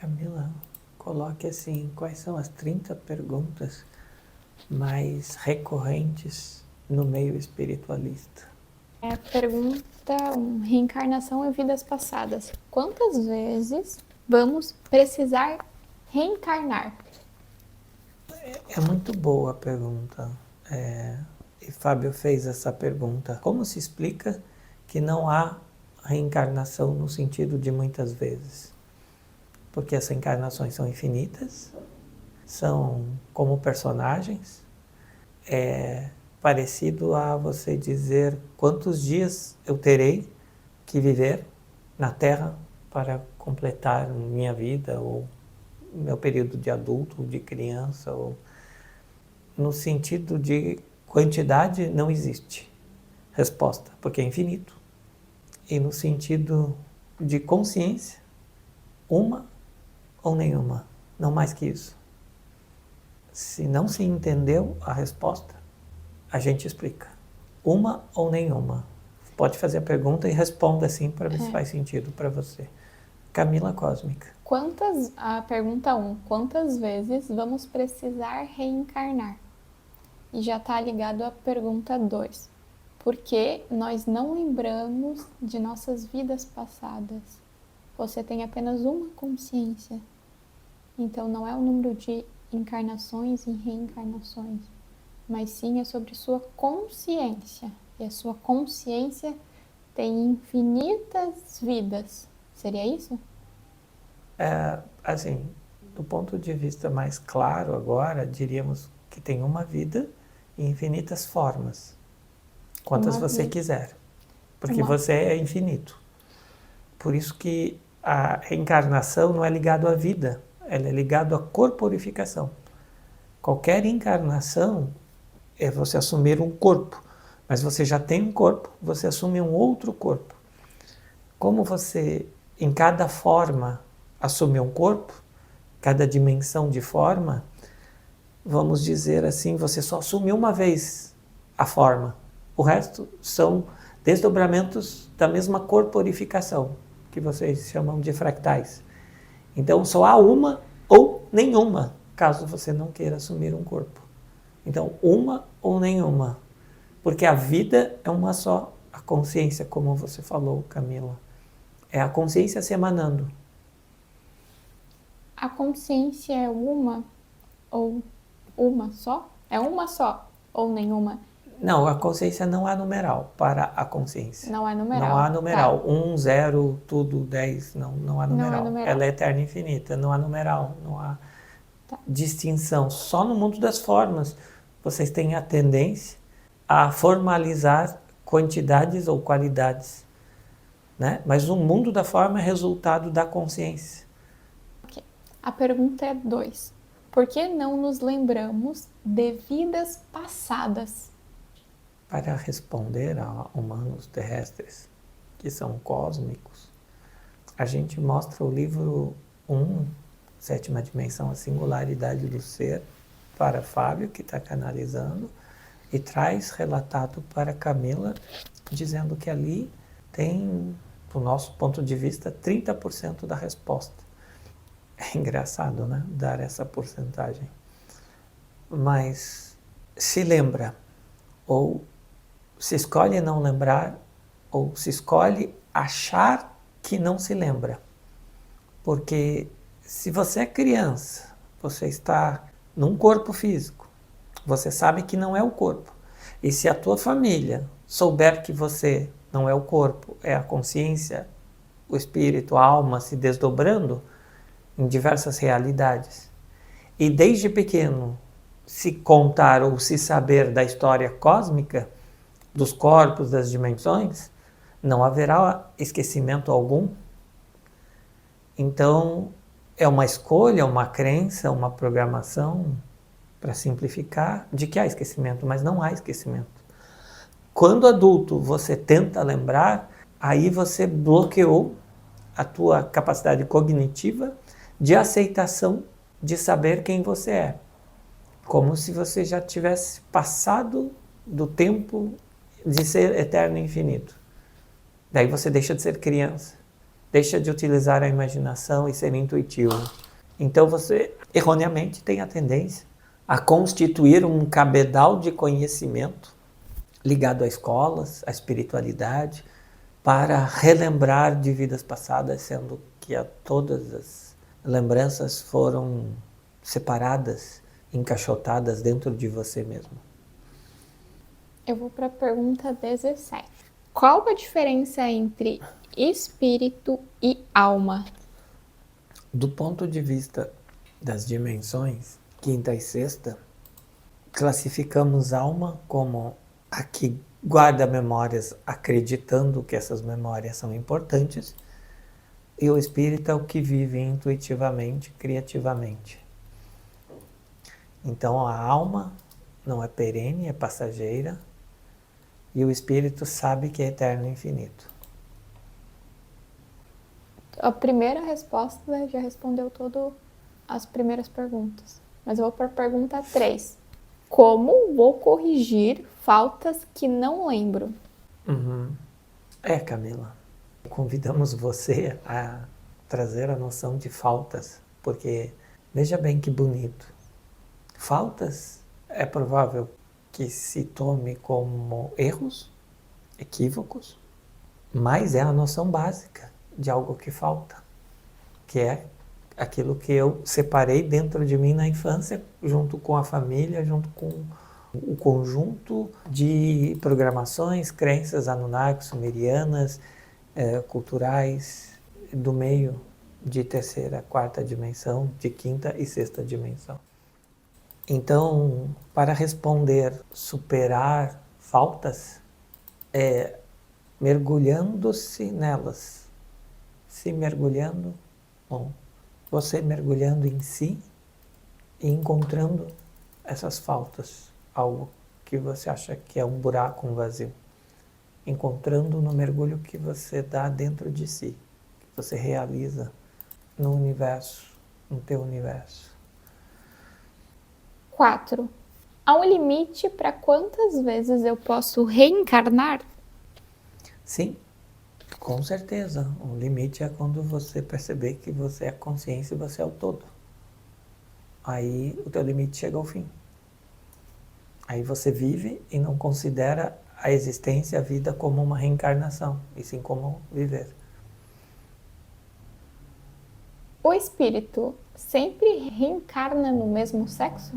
Camila, coloque assim, quais são as 30 perguntas mais recorrentes no meio espiritualista? Pergunta 1. Reencarnação e vidas passadas. Quantas vezes vamos precisar reencarnar? É muito boa a pergunta. E Fábio fez essa pergunta. Como se explica que não há reencarnação no sentido de muitas vezes? Porque as reencarnações são infinitas, são como personagens. É parecido a você dizer quantos dias eu terei que viver na Terra para completar minha vida, ou meu período de adulto, ou de criança, ou no sentido de quantidade não existe resposta, porque é infinito. E no sentido de consciência, uma ou nenhuma, não mais que isso. Se não se entendeu a resposta, a gente explica. Uma ou nenhuma. Pode fazer a pergunta e responda assim para ver se faz sentido para você. Camila Cósmica. A pergunta 1. Quantas vezes vamos precisar reencarnar? E já está ligado à pergunta 2. Por que nós não lembramos de nossas vidas passadas? Você tem apenas uma consciência. Então não é o número de encarnações e reencarnações, mas sim é sobre sua consciência. E a sua consciência tem infinitas vidas. Seria isso? Assim, do ponto de vista mais claro agora, diríamos que tem uma vida e infinitas formas. Quantas você quiser. Porque você é infinito. Por isso que a reencarnação não é ligada à vida, ela é ligada à corporificação. Qualquer encarnação é você assumir um corpo, mas você já tem um corpo, você assume um outro corpo. Como você, em cada forma, assume um corpo, cada dimensão de forma, vamos dizer assim, você só assume uma vez a forma. O resto são desdobramentos da mesma corporificação, que vocês chamam de fractais. Então só há uma ou nenhuma, caso você não queira assumir um corpo. Então, uma ou nenhuma. Porque a vida é uma só. A consciência, como você falou, Camila, é a consciência se emanando. A consciência é uma ou uma só? É uma só ou nenhuma? Não, a consciência não há numeral para a consciência. Não há numeral. Não há numeral. Tá. 1, 0, tudo, 10, não há numeral. Não é numeral. Ela é eterna e infinita, não há numeral, não há distinção. Só no mundo das formas vocês têm a tendência a formalizar quantidades ou qualidades, né? Mas o mundo da forma é resultado da consciência. Okay. A pergunta é 2. Por que não nos lembramos de vidas passadas? Para responder a humanos terrestres, que são cósmicos, a gente mostra o livro 1, Sétima Dimensão, a Singularidade do Ser, para Fábio, que está canalizando, e traz relatado para Camila, dizendo que ali tem, do nosso ponto de vista, 30% da resposta. É engraçado, né? Dar essa porcentagem. Mas se lembra, ou se escolhe não lembrar, ou se escolhe achar que não se lembra. Porque se você é criança, você está num corpo físico, você sabe que não é o corpo. E se a tua família souber que você não é o corpo, é a consciência, o espírito, a alma se desdobrando em diversas realidades, e desde pequeno se contar ou se saber da história cósmica, dos corpos, das dimensões, não haverá esquecimento algum. Então, é uma escolha, uma crença, uma programação, para simplificar, de que há esquecimento, mas não há esquecimento. Quando adulto você tenta lembrar, aí você bloqueou a tua capacidade cognitiva de aceitação de saber quem você é. Como se você já tivesse passado do tempo de ser eterno e infinito. Daí você deixa de ser criança. deixa de utilizar a imaginação e ser intuitivo. Então você, erroneamente, tem a tendência a constituir um cabedal de conhecimento ligado a escolas, à espiritualidade, para relembrar de vidas passadas, sendo que todas as lembranças foram separadas, encaixotadas dentro de você mesmo. Eu vou para a pergunta 17. Qual a diferença entre espírito e alma? Do ponto de vista das dimensões, quinta e sexta, classificamos alma como a que guarda memórias acreditando que essas memórias são importantes, e o espírito é o que vive intuitivamente, criativamente. Então a alma não é perene, é passageira, e o espírito sabe que é eterno e infinito. A primeira resposta já respondeu todas as primeiras perguntas. Mas eu vou para a pergunta 3. Como vou corrigir faltas que não lembro? Camila, convidamos você a trazer a noção de faltas, porque veja bem que bonito. Faltas é provável que se tome como erros, equívocos, mas é a noção básica de algo que falta, que é aquilo que eu separei dentro de mim na infância, junto com a família, junto com o conjunto de programações, crenças anunnakis, sumerianas, culturais, do meio de terceira, quarta dimensão, de quinta e sexta dimensão. Então, para responder, superar faltas, é mergulhando-se nelas, se mergulhando, bom, você mergulhando em si e encontrando essas faltas, algo que você acha que é um buraco, um vazio, encontrando no mergulho que você dá dentro de si, que você realiza no universo, no teu universo. 4. Há um limite para quantas vezes eu posso reencarnar? Sim, com certeza. O limite é quando você perceber que você é consciência e você é o todo. Aí o teu limite chega ao fim. Aí você vive e não considera a existência, a vida como uma reencarnação, e sim como viver. O espírito sempre reencarna no mesmo sexo?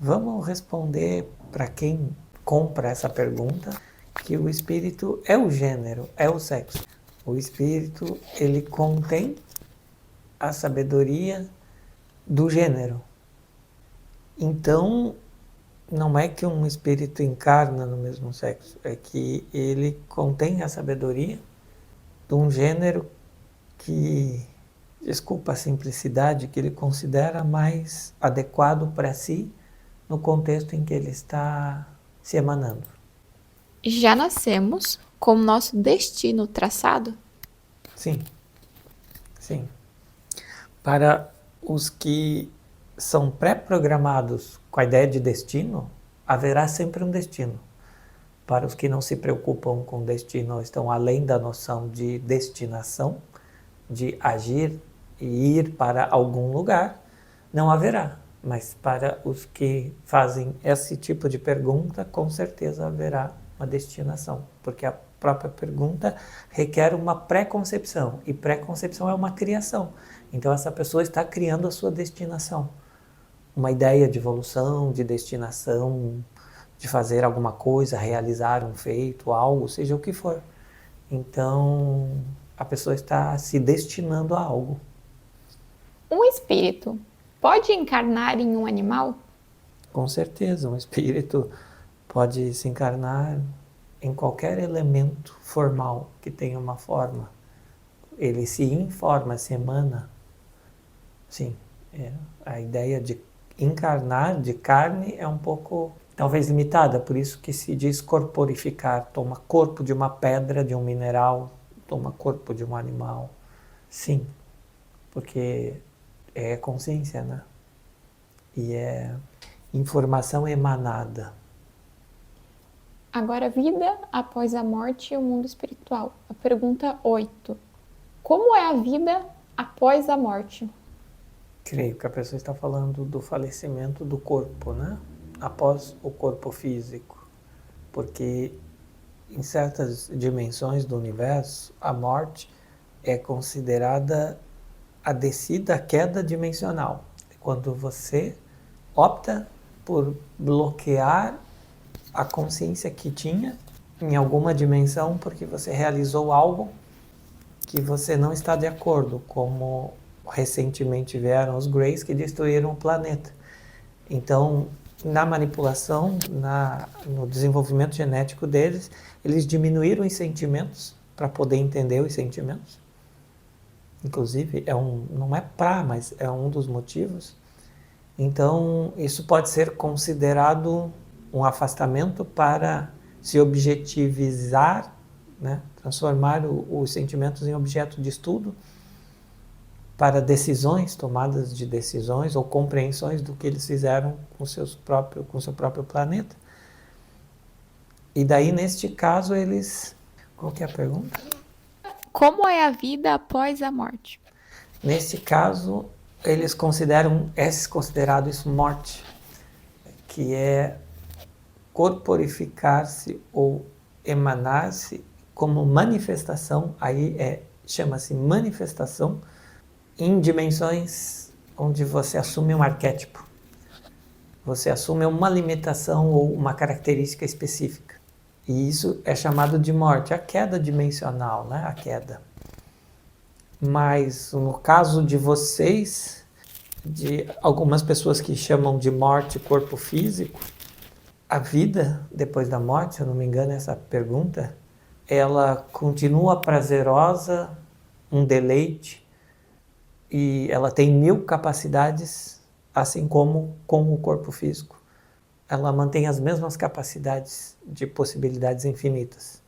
Vamos responder para quem compra essa pergunta que o espírito é o gênero, é o sexo. O espírito, ele contém a sabedoria do gênero. Então, não é que um espírito encarna no mesmo sexo, é que ele contém a sabedoria de um gênero que, desculpa a simplicidade, que ele considera mais adequado para si no contexto em que ele está se emanando. Já nascemos com o nosso destino traçado? Sim, sim. Para os que são pré-programados com a ideia de destino, haverá sempre um destino. Para os que não se preocupam com destino, estão além da noção de destinação, de agir e ir para algum lugar, não haverá. Mas para os que fazem esse tipo de pergunta, com certeza haverá uma destinação, porque a própria pergunta requer uma pré-concepção, e pré-concepção é uma criação. Então essa pessoa está criando a sua destinação. Uma ideia de evolução, de destinação, de fazer alguma coisa, realizar um feito, algo, seja o que for. Então a pessoa está se destinando a algo. Um espírito pode encarnar em um animal? Com certeza, um espírito pode se encarnar em qualquer elemento formal que tenha uma forma. Ele se informa, se emana. Sim, a ideia de encarnar de carne é um pouco, talvez, limitada, por isso que se diz corporificar, toma corpo de uma pedra, de um mineral, toma corpo de um animal. Sim, porque é consciência, né? E é informação emanada. Agora, vida após a morte e o mundo espiritual. A pergunta 8. Como é a vida após a morte? Creio que a pessoa está falando do falecimento do corpo, né? Após o corpo físico. Porque em certas dimensões do universo, a morte é considerada a descida, a queda dimensional. Quando você opta por bloquear a consciência que tinha em alguma dimensão porque você realizou algo que você não está de acordo, como recentemente vieram os Greys que destruíram o planeta. Então, na manipulação, no desenvolvimento genético deles, eles diminuíram os sentimentos para poder entender os sentimentos. Inclusive, não é mas é um dos motivos. Então, isso pode ser considerado um afastamento para se objetivizar, né? Transformar os sentimentos em objeto de estudo para decisões, tomadas de decisões ou compreensões do que eles fizeram com seu próprio planeta. E daí, neste caso, eles... Qual que é a pergunta? Como é a vida após a morte? Nesse caso, eles considerado isso morte, que é corporificar-se ou emanar-se como manifestação, chama-se manifestação, em dimensões onde você assume um arquétipo. Você assume uma limitação ou uma característica específica. E isso é chamado de morte, a queda dimensional, né? A queda. Mas no caso de vocês, de algumas pessoas que chamam de morte corpo físico, a vida depois da morte, se eu não me engano essa pergunta, ela continua prazerosa, um deleite, e ela tem 1000 capacidades, assim como com o corpo físico. Ela mantém as mesmas capacidades de possibilidades infinitas.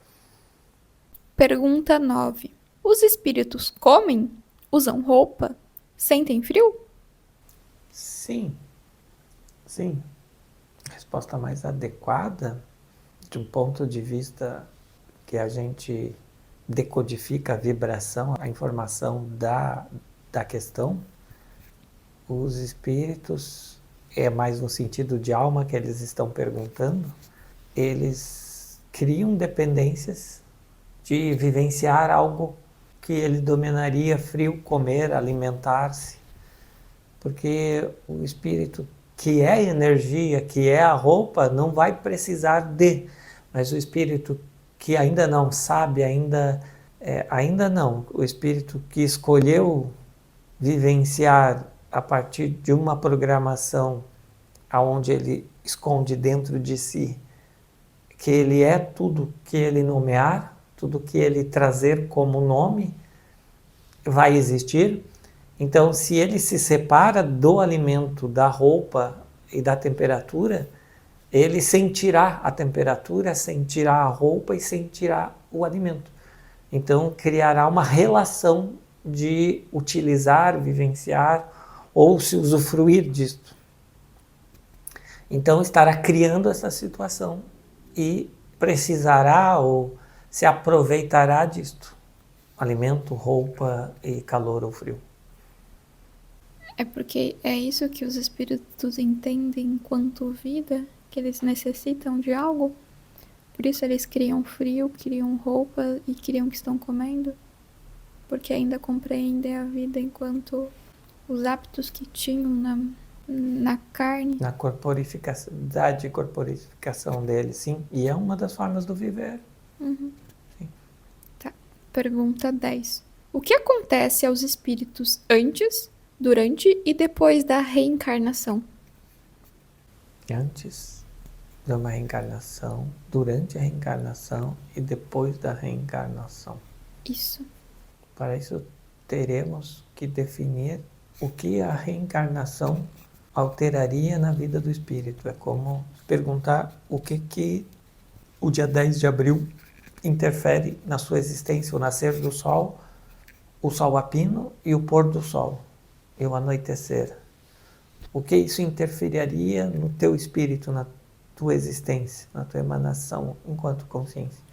Pergunta 9. Os espíritos comem? Usam roupa? Sentem frio? Sim. Sim. A resposta mais adequada, de um ponto de vista que a gente decodifica a vibração, a informação da questão, os espíritos, é mais no sentido de alma que eles estão perguntando, eles criam dependências de vivenciar algo que ele dominaria frio, comer, alimentar-se, porque o espírito que é energia, que é a roupa, não vai precisar de, mas o espírito que ainda não sabe, ainda não, o espírito que escolheu vivenciar a partir de uma programação aonde ele esconde dentro de si que ele é tudo que ele nomear, tudo que ele trazer como nome vai existir. Então, se ele se separa do alimento, da roupa e da temperatura, ele sentirá a temperatura, sentirá a roupa e sentirá o alimento. Então, criará uma relação de utilizar, vivenciar ou se usufruir disto. Então, estará criando essa situação e precisará ou se aproveitará disto. Alimento, roupa e calor ou frio. É porque é isso que os espíritos entendem enquanto vida, que eles necessitam de algo. Por isso eles criam frio, criam roupa e criam o que estão comendo. Porque ainda compreendem a vida enquanto os hábitos que tinham na carne. Na corporificação dele, sim. E é uma das formas do viver. Uhum. Sim. Tá. Pergunta 10. O que acontece aos espíritos antes, durante e depois da reencarnação? Antes de uma reencarnação, durante a reencarnação e depois da reencarnação. Isso. Para isso, teremos que definir o que a reencarnação alteraria na vida do espírito. É como perguntar o que o dia 10 de abril interfere na sua existência, o nascer do sol, o sol a pino e o pôr do sol, e o anoitecer. O que isso interferiria no teu espírito, na tua existência, na tua emanação enquanto consciência?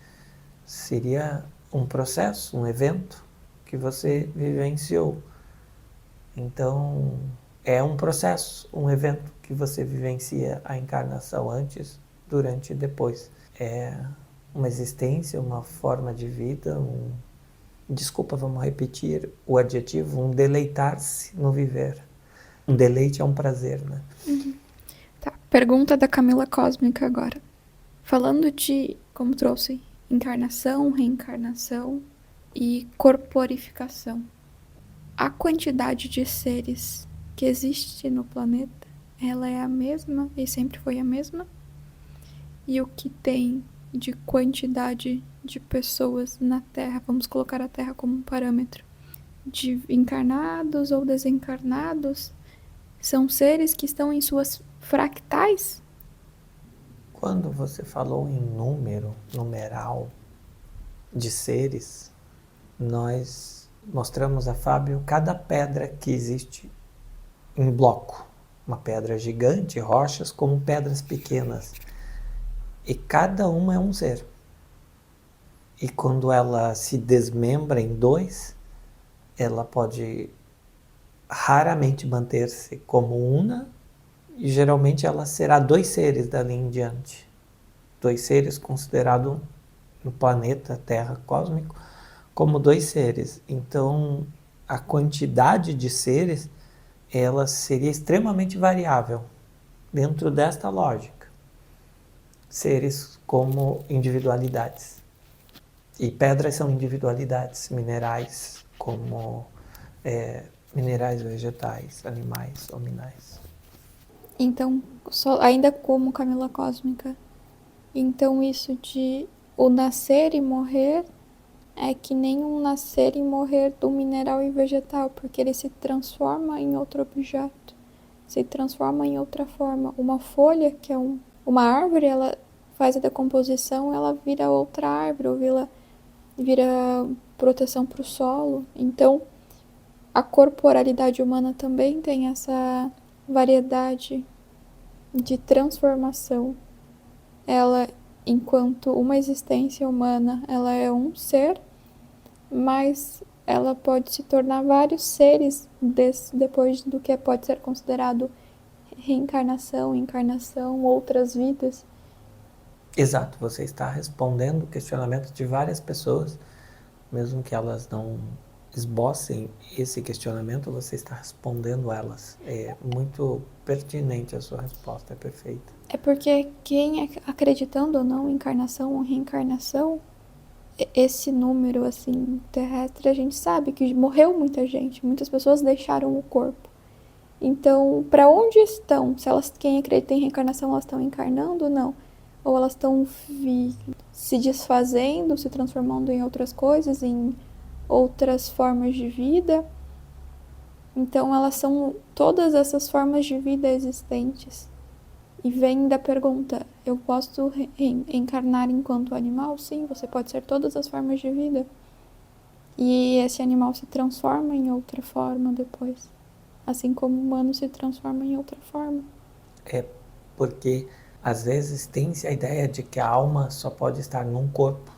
Seria um processo, um evento que você vivenciou. Então, é um processo, um evento que você vivencia a encarnação antes, durante e depois. É uma existência, uma forma de vida, desculpa, vamos repetir o adjetivo, um deleitar-se no viver. Um deleite é um prazer, né? Tá, pergunta da Camila Cósmica agora. Falando de, como trouxe, encarnação, reencarnação e corporificação. A quantidade de seres que existe no planeta, ela é a mesma e sempre foi a mesma? E o que tem de quantidade de pessoas na Terra, vamos colocar a Terra como um parâmetro, de encarnados ou desencarnados, são seres que estão em suas fractais? Quando você falou em numeral de seres, nós mostramos a Fábio cada pedra que existe em bloco. Uma pedra gigante, rochas, como pedras pequenas. E cada uma é um ser. E quando ela se desmembra em dois, ela pode raramente manter-se como una, e geralmente ela será dois seres dali em diante. Dois seres considerados no planeta Terra cósmico como dois seres. Então, a quantidade de seres, ela seria extremamente variável dentro desta lógica. Seres como individualidades. E pedras são individualidades, minerais como minerais vegetais, animais, hominais. Então, ainda como Camila Cósmica, então isso de o nascer e morrer é que nem um nascer e morrer do mineral e vegetal, porque ele se transforma em outro objeto, se transforma em outra forma. Uma folha, que é uma árvore, ela faz a decomposição, ela vira outra árvore, ou vira proteção para o solo. Então, a corporalidade humana também tem essa variedade de transformação. Ela, enquanto uma existência humana, ela é um ser, mas ela pode se tornar vários seres depois do que pode ser considerado reencarnação, encarnação, outras vidas. Exato, você está respondendo o questionamento de várias pessoas, mesmo que elas não esbocem esse questionamento, você está respondendo elas. É muito pertinente a sua resposta, é perfeita. É porque quem acreditando ou não em encarnação ou reencarnação, esse número assim terrestre, a gente sabe que morreu muita gente, muitas pessoas deixaram o corpo. Então, para onde estão? Se elas, quem acredita em reencarnação, elas estão encarnando ou não? Ou elas estão se desfazendo, se transformando em outras coisas, em outras formas de vida? Então, elas são todas essas formas de vida existentes. E vem da pergunta, eu posso encarnar enquanto animal? Sim, você pode ser todas as formas de vida. E esse animal se transforma em outra forma depois. Assim como o humano se transforma em outra forma. É porque, às vezes, tem-se a ideia de que a alma só pode estar num corpo,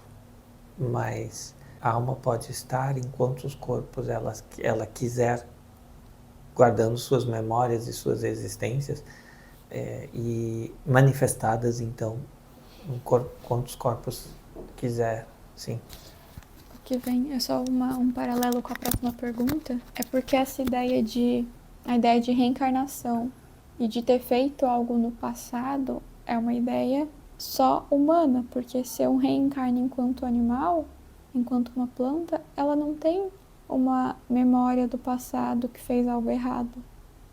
mas a alma pode estar em quantos corpos ela quiser, guardando suas memórias e suas existências, e manifestadas, então, em quantos corpos quiser, sim. O que vem é só um paralelo com a próxima pergunta. É porque essa ideia de reencarnação e de ter feito algo no passado é uma ideia só humana, porque se eu reencarno enquanto animal, enquanto uma planta, ela não tem uma memória do passado que fez algo errado,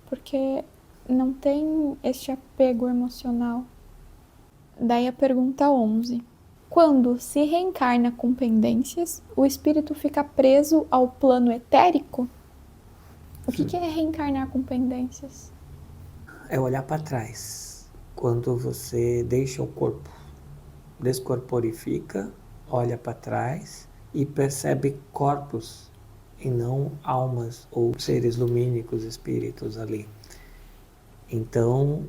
porque não tem este apego emocional. Daí a pergunta 11. Quando se reencarna com pendências, o espírito fica preso ao plano etérico? O que é reencarnar com pendências? É olhar para trás. Quando você deixa o corpo, descorporifica, olha para trás e percebe corpos e não almas ou seres lumínicos, espíritos ali. Então,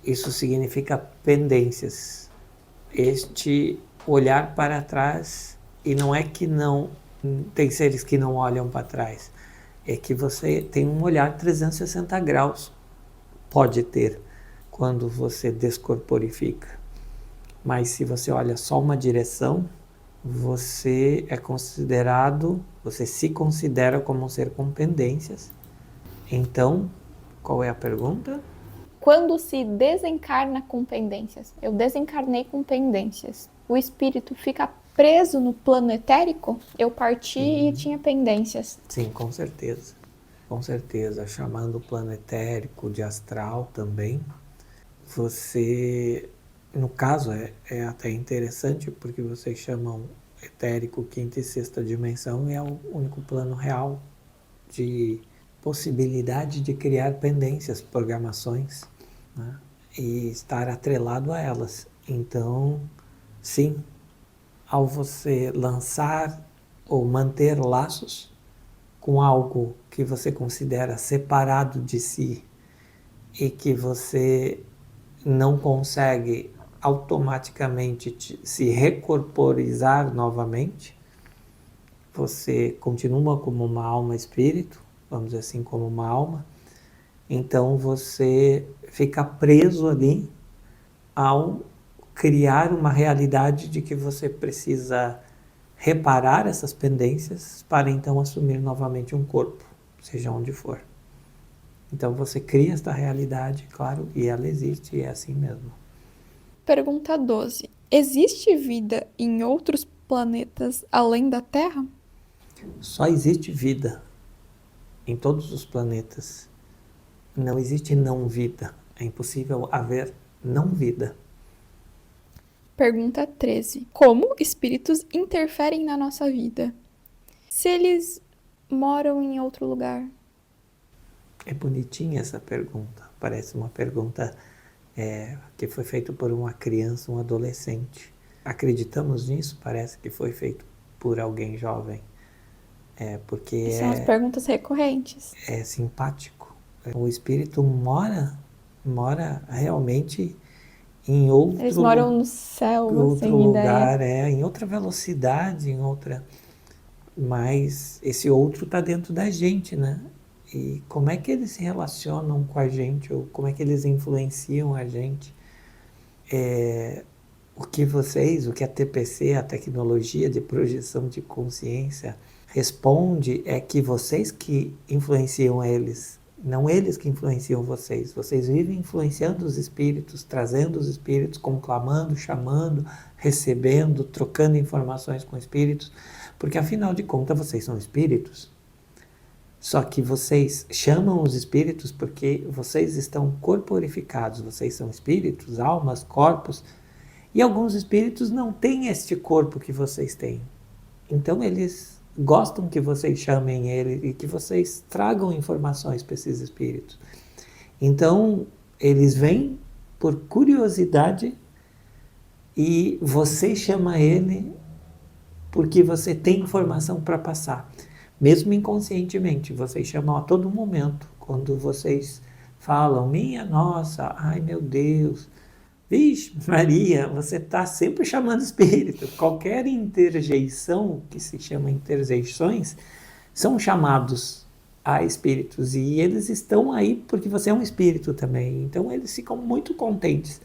isso significa pendências. Este olhar para trás, e não é que não tem seres que não olham para trás. É que você tem um olhar 360 graus, pode ter, quando você descorporifica. Mas se você olha só uma direção, você é considerado, você se considera como um ser com pendências. Então, qual é a pergunta? Quando se desencarna com pendências, eu desencarnei com pendências, o espírito fica preso no plano etérico? Eu parti e tinha pendências. Sim, com certeza. Com certeza. Chamando o plano etérico de astral também. Você, no caso, é até interessante porque vocês chamam etérico quinta e sexta dimensão e é o único plano real de possibilidade de criar pendências, programações, né? E estar atrelado a elas. Então, sim, ao você lançar ou manter laços com algo que você considera separado de si e que você não consegue automaticamente se recorporizar novamente, você continua como uma alma espírito, vamos dizer assim, como uma alma, então você fica preso ali ao criar uma realidade de que você precisa reparar essas pendências para então assumir novamente um corpo, seja onde for. Então você cria esta realidade, claro, e ela existe e é assim mesmo. Pergunta 12. Existe vida em outros planetas além da Terra? Só existe vida em todos os planetas. Não existe não vida. É impossível haver não vida. Pergunta 13. Como espíritos interferem na nossa vida? Se eles moram em outro lugar? É bonitinha essa pergunta. Parece uma pergunta que foi feita por uma criança, um adolescente. Acreditamos nisso? Parece que foi feito por alguém jovem. Porque São as perguntas recorrentes. é simpático. O espírito mora realmente em outro, Eles moram no céu, outro sem lugar, ideia. em outra velocidade, em outra. Mas esse outro está dentro da gente, né? E como é que eles se relacionam com a gente, ou como é que eles influenciam a gente? O que a TPC, a tecnologia de projeção de consciência, responde é que vocês que influenciam eles, não eles que influenciam vocês. Vocês vivem influenciando os espíritos, trazendo os espíritos, conclamando, chamando, recebendo, trocando informações com espíritos, porque afinal de contas vocês são espíritos. Só que vocês chamam os espíritos porque vocês estão corporificados, vocês são espíritos, almas, corpos, e alguns espíritos não têm este corpo que vocês têm. Então eles gostam que vocês chamem ele e que vocês tragam informações para esses espíritos. Então eles vêm por curiosidade e você chama ele porque você tem informação para passar. Mesmo inconscientemente, vocês chamam a todo momento. Quando vocês falam, minha nossa, ai meu Deus, vixe Maria, você está sempre chamando espírito. Qualquer interjeição, que se chama interjeições, são chamados a espíritos. E eles estão aí porque você é um espírito também. Então eles ficam muito contentes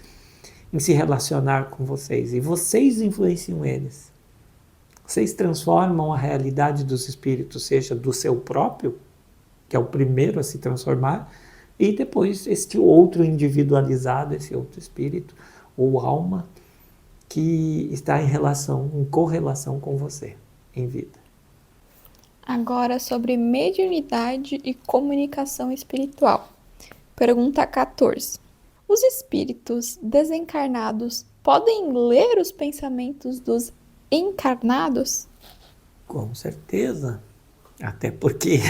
em se relacionar com vocês. E vocês influenciam eles. Vocês transformam a realidade dos espíritos, seja do seu próprio, que é o primeiro a se transformar, e depois este outro individualizado, esse outro espírito ou alma que está em correlação com você em vida. Agora sobre mediunidade e comunicação espiritual. Pergunta 14. Os espíritos desencarnados podem ler os pensamentos dos encarnados? Com certeza. Até porque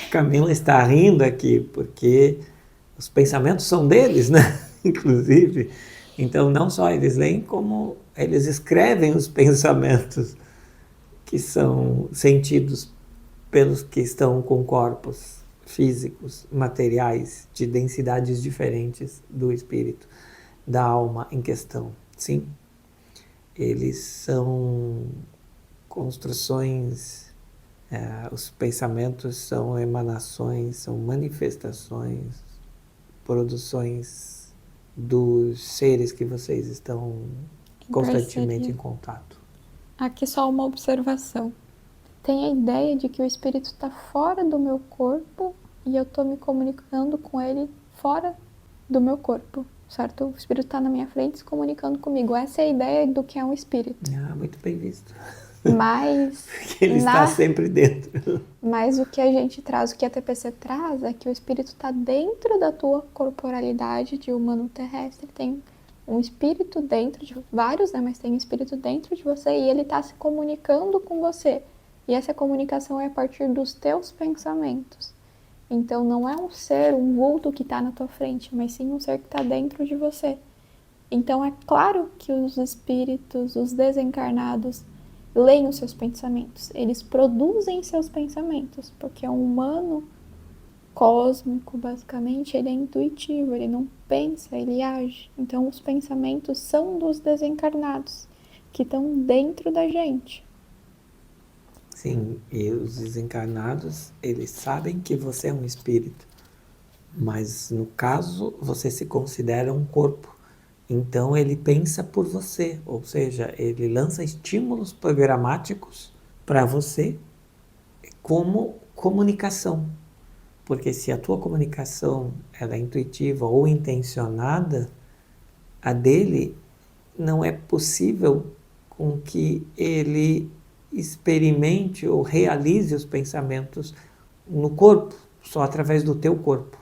Camila está rindo aqui, porque os pensamentos são deles, né? Inclusive. Então, não só eles leem, como eles escrevem os pensamentos que são sentidos pelos que estão com corpos físicos, materiais, de densidades diferentes do espírito, da alma em questão. Sim, eles são construções, os pensamentos são emanações, são manifestações, produções dos seres que vocês estão constantemente em contato. Aqui só uma observação. Tem a ideia de que o espírito está fora do meu corpo e eu estou me comunicando com ele fora do meu corpo, certo? O espírito está na minha frente se comunicando comigo. Essa é a ideia do que é um espírito. Muito bem visto. Mas porque ele está sempre dentro. Mas o que a gente traz, o que a TPC traz, é que o espírito está dentro da tua corporalidade de humano terrestre. Tem um espírito dentro de vários, né? Mas tem um espírito dentro de você e ele está se comunicando com você. E essa comunicação é a partir dos teus pensamentos. Então não é um ser, um vulto que está na tua frente, mas sim um ser que está dentro de você. Então é claro que os espíritos, os desencarnados, leem os seus pensamentos. Eles produzem seus pensamentos, porque um humano cósmico, basicamente, ele é intuitivo, ele não pensa, ele age. Então os pensamentos são dos desencarnados, que estão dentro da gente. Sim, e os desencarnados, eles sabem que você é um espírito, mas no caso, você se considera um corpo. Então ele pensa por você, ou seja, ele lança estímulos programáticos para você como comunicação. Porque se a tua comunicação ela é intuitiva ou intencionada, a dele não é possível com que ele experimente ou realize os pensamentos no corpo, só através do teu corpo.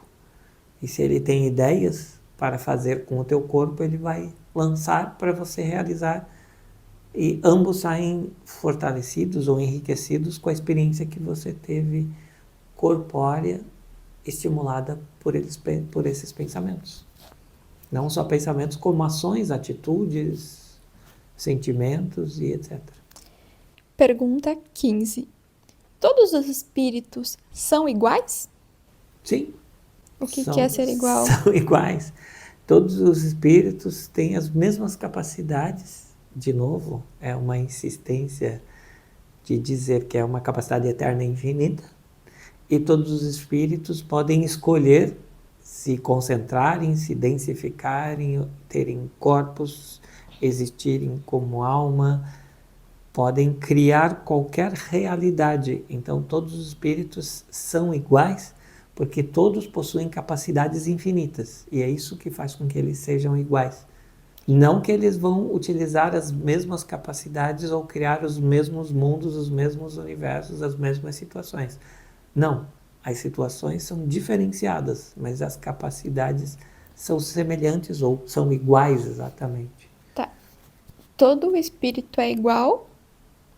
E se ele tem ideias para fazer com o teu corpo, ele vai lançar para você realizar, e ambos saem fortalecidos ou enriquecidos com a experiência que você teve corpórea, estimulada por esses pensamentos. Não só pensamentos, como ações, atitudes, sentimentos e etc. Pergunta 15. Todos os espíritos são iguais? Sim. O que é ser igual? São iguais. Todos os espíritos têm as mesmas capacidades. De novo, é uma insistência de dizer que é uma capacidade eterna e infinita. E todos os espíritos podem escolher se concentrarem, se densificarem, terem corpos, existirem como alma, podem criar qualquer realidade. Então todos os espíritos são iguais, porque todos possuem capacidades infinitas, e é isso que faz com que eles sejam iguais. Não que eles vão utilizar as mesmas capacidades ou criar os mesmos mundos, os mesmos universos, as mesmas situações. Não, as situações são diferenciadas, mas as capacidades são semelhantes ou são iguais exatamente. Tá. Todo espírito é igual?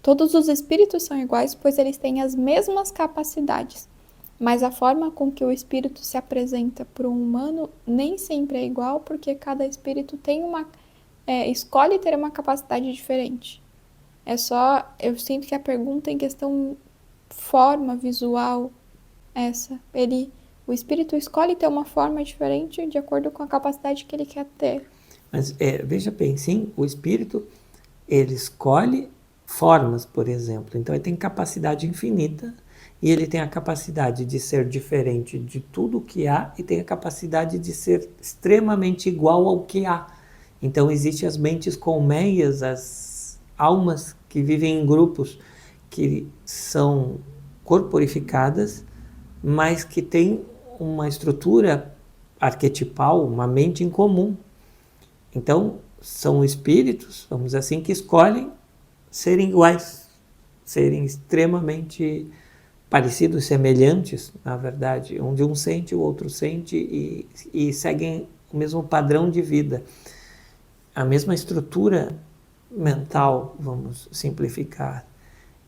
Todos os espíritos são iguais, pois eles têm as mesmas capacidades. Mas a forma com que o espírito se apresenta para um humano nem sempre é igual, porque cada espírito tem escolhe ter uma capacidade diferente. Eu sinto que a pergunta em questão forma visual, o espírito escolhe ter uma forma diferente de acordo com a capacidade que ele quer ter. Mas veja bem, sim, o espírito, ele escolhe formas, por exemplo. Então ele tem capacidade infinita, e ele tem a capacidade de ser diferente de tudo que há, e tem a capacidade de ser extremamente igual ao que há. Então existem as mentes colmeias, as almas que vivem em grupos, que são corporificadas, mas que têm uma estrutura arquetipal, uma mente em comum. Então são espíritos, vamos dizer assim, que escolhem serem iguais, serem extremamente parecidos, semelhantes, na verdade, onde um sente, o outro sente, e seguem o mesmo padrão de vida, a mesma estrutura mental, vamos simplificar.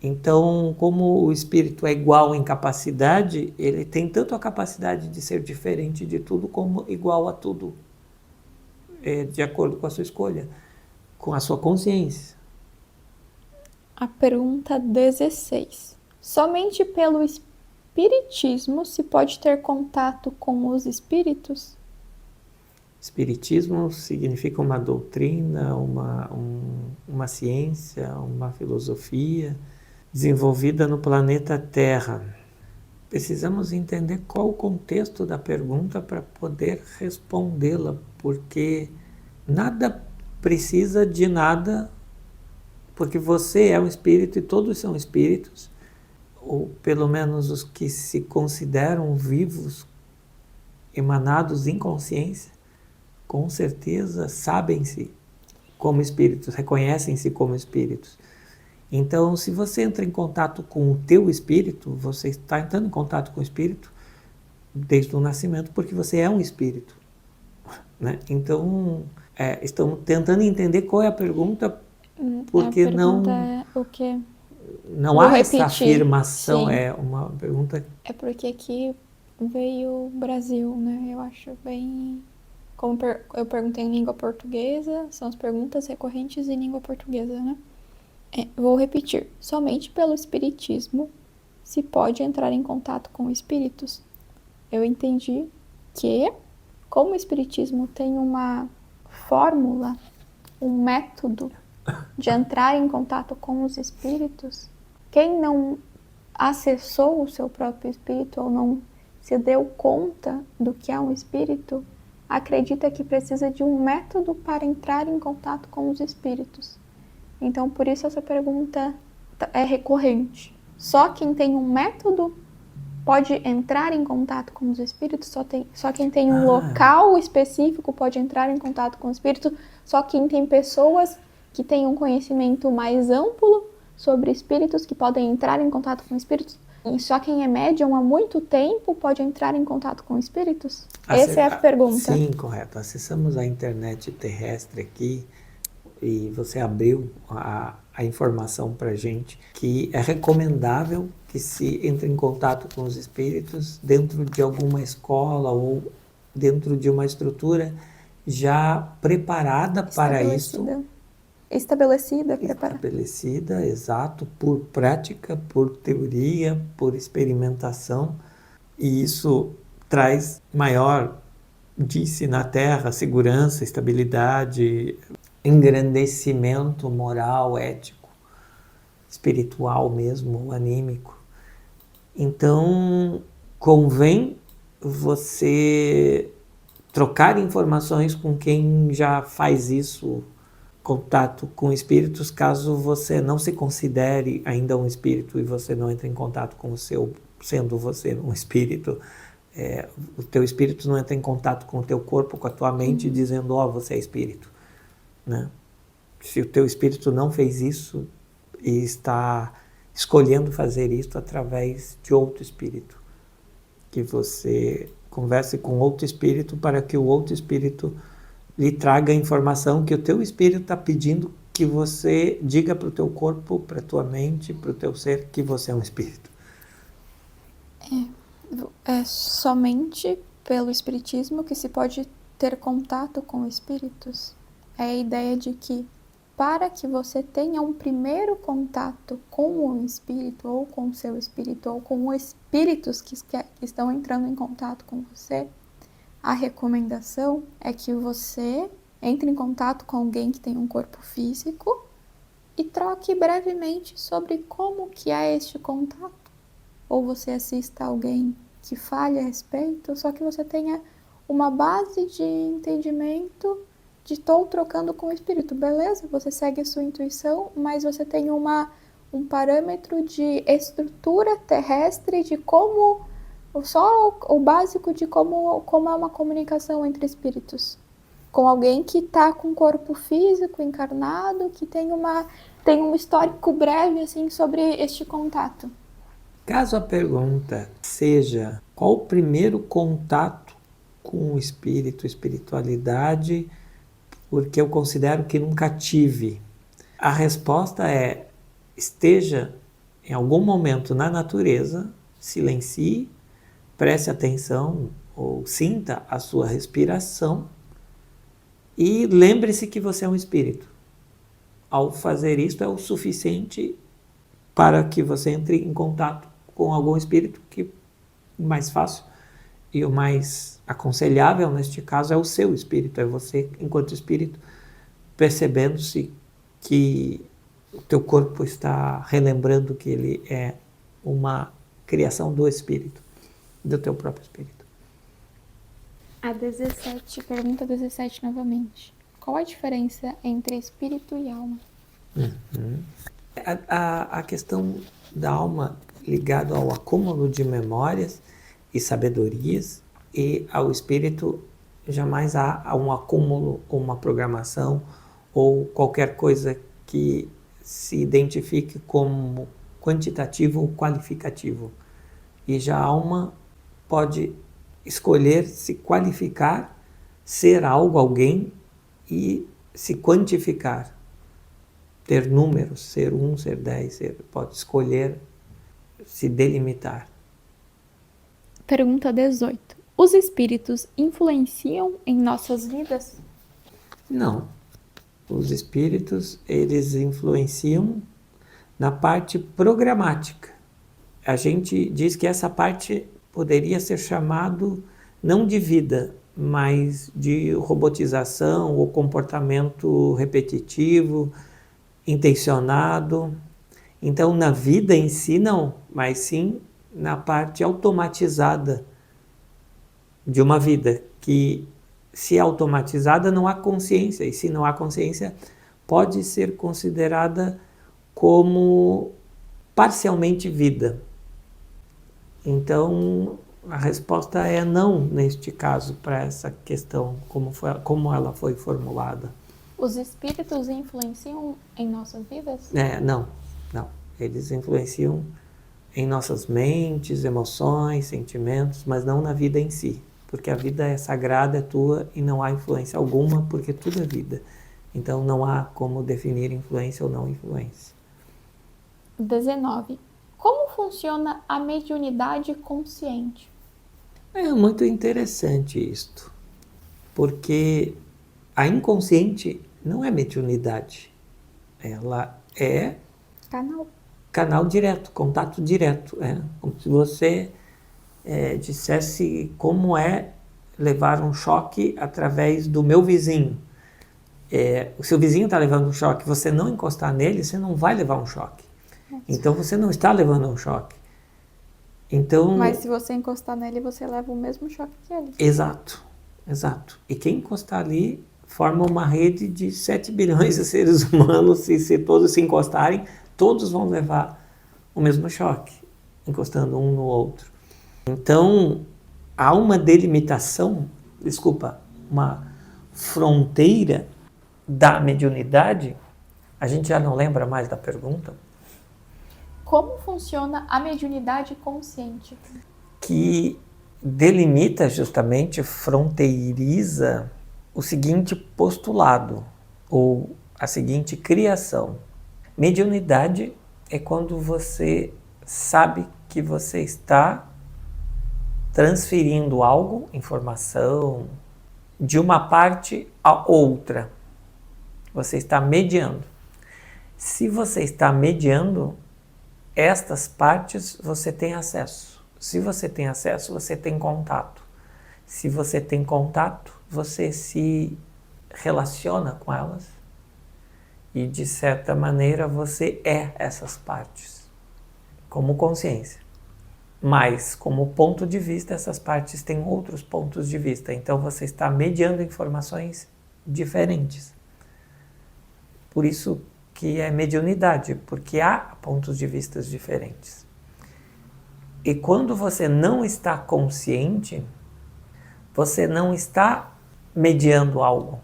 Então, como o espírito é igual em capacidade, ele tem tanto a capacidade de ser diferente de tudo, como igual a tudo, de acordo com a sua escolha, com a sua consciência. A pergunta 16. Somente pelo espiritismo se pode ter contato com os espíritos? Espiritismo significa uma doutrina, uma ciência, uma filosofia. desenvolvida no planeta Terra. Precisamos entender qual o contexto da pergunta para poder respondê-la, porque nada precisa de nada, porque você é um espírito e todos são espíritos, ou pelo menos os que se consideram vivos, emanados em consciência, com certeza sabem-se como espíritos, reconhecem-se como espíritos. Então, se você entra em contato com o teu espírito, você está entrando em contato com o espírito desde o nascimento, porque você é um espírito, né? Então, estamos tentando entender qual é a pergunta, porque a pergunta é o quê? não Vou há repetir. essa afirmação, Sim. é uma pergunta... É porque aqui veio o Brasil, né? Eu acho bem... Como eu perguntei em língua portuguesa, são as perguntas recorrentes em língua portuguesa, né? Vou repetir. Somente pelo espiritismo se pode entrar em contato com espíritos. Eu entendi que, como o espiritismo tem uma fórmula, um método de entrar em contato com os espíritos, quem não acessou o seu próprio espírito ou não se deu conta do que é um espírito, acredita que precisa de um método para entrar em contato com os espíritos. Então, por isso essa pergunta é recorrente. Só quem tem um método pode entrar em contato com os espíritos, só quem tem um local específico pode entrar em contato com o espírito, só quem tem pessoas que têm um conhecimento mais amplo sobre espíritos, que podem entrar em contato com espíritos. E só quem é médium há muito tempo pode entrar em contato com espíritos? Essa é a pergunta. Sim, correto. Acessamos a internet terrestre aqui e você abriu a informação para a gente que é recomendável que se entre em contato com os espíritos dentro de alguma escola ou dentro de uma estrutura já preparada para isso. Estabelecida, Exato, por prática, por teoria, por experimentação, e isso traz maior, disse na Terra, segurança, estabilidade, engrandecimento moral, ético, espiritual mesmo, anímico. Então, convém você trocar informações com quem já faz isso, contato com espíritos, caso você não se considere ainda um espírito e você não entre em contato com o seu, sendo você um espírito, o teu espírito não entra em contato com o teu corpo, com a tua mente, dizendo, você é espírito, né? Se o teu espírito não fez isso e está escolhendo fazer isso através de outro espírito, que você converse com outro espírito para que o outro espírito lhe traga a informação que o teu espírito está pedindo que você diga para o teu corpo, para a tua mente, para o teu ser que você é um espírito. É somente pelo espiritismo que se pode ter contato com espíritos. É a ideia de que para que você tenha um primeiro contato com o espírito, ou com o seu espírito, ou com os espíritos que estão entrando em contato com você, a recomendação é que você entre em contato com alguém que tem um corpo físico e troque brevemente sobre como que é este contato. Ou você assista a alguém que fale a respeito, só que você tenha uma base de entendimento de estou trocando com o espírito. Beleza, você segue a sua intuição, mas você tem um parâmetro de estrutura terrestre, de como... Só o básico de como é uma comunicação entre espíritos. Com alguém que está com corpo físico, encarnado, que tem um histórico breve assim, sobre este contato. Caso a pergunta seja qual o primeiro contato com o espírito, espiritualidade, porque eu considero que nunca tive, a resposta é: esteja em algum momento na natureza, silencie, preste atenção ou sinta a sua respiração e lembre-se que você é um espírito. Ao fazer isso é o suficiente para que você entre em contato com algum espírito, que o mais fácil e o mais aconselhável neste caso é o seu espírito, é você enquanto espírito percebendo-se que o teu corpo está relembrando que ele é uma criação do espírito, do teu próprio espírito. Pergunta 17 novamente. Qual a diferença entre espírito e alma? A questão da alma ligada ao acúmulo de memórias e sabedorias, e ao espírito jamais há um acúmulo ou uma programação ou qualquer coisa que se identifique como quantitativo ou qualificativo. E já a alma pode escolher se qualificar, ser algo, alguém, e se quantificar. Ter números, ser 1, ser 10, pode escolher se delimitar. Pergunta 18. Os espíritos influenciam em nossas vidas? Não. Os espíritos, eles influenciam na parte programática. A gente diz que essa parte poderia ser chamado não de vida, mas de robotização ou comportamento repetitivo, intencionado. Então, na vida em si, não, mas sim na parte automatizada de uma vida, que se é automatizada não há consciência, e se não há consciência, pode ser considerada como parcialmente vida. Então, a resposta é não, neste caso, para essa questão, como ela foi formulada. Os espíritos influenciam em nossas vidas? Não. Eles influenciam em nossas mentes, emoções, sentimentos, mas não na vida em si. Porque a vida é sagrada, é tua, e não há influência alguma, porque tudo é vida. Então, não há como definir influência ou não influência. 19. Como funciona a mediunidade consciente? É muito interessante isto, porque a inconsciente não é mediunidade, ela é canal direto, contato direto. É como se você dissesse como é levar um choque através do meu vizinho. O seu vizinho está levando um choque, você não encostar nele, você não vai levar um choque. Então você não está levando um choque. Então, mas se você encostar nele, você leva o mesmo choque que ele. Exato. E quem encostar ali forma uma rede de 7 bilhões de seres humanos, se todos se encostarem, todos vão levar o mesmo choque, encostando um no outro. Então, há uma delimitação, uma fronteira da mediunidade. A gente já não lembra mais da pergunta. Como funciona a mediunidade consciente? Que delimita justamente, fronteiriza o seguinte postulado, ou a seguinte criação. Mediunidade é quando você sabe que você está transferindo algo, informação, de uma parte a outra. Você está mediando. Se você está mediando, estas partes você tem acesso. Se você tem acesso, você tem contato. Se você tem contato, você se relaciona com elas e, de certa maneira, você é essas partes, como consciência. Mas, como ponto de vista, essas partes têm outros pontos de vista. Então, você está mediando informações diferentes. Por isso que é mediunidade, porque há pontos de vista diferentes. E quando você não está consciente, você não está mediando algo,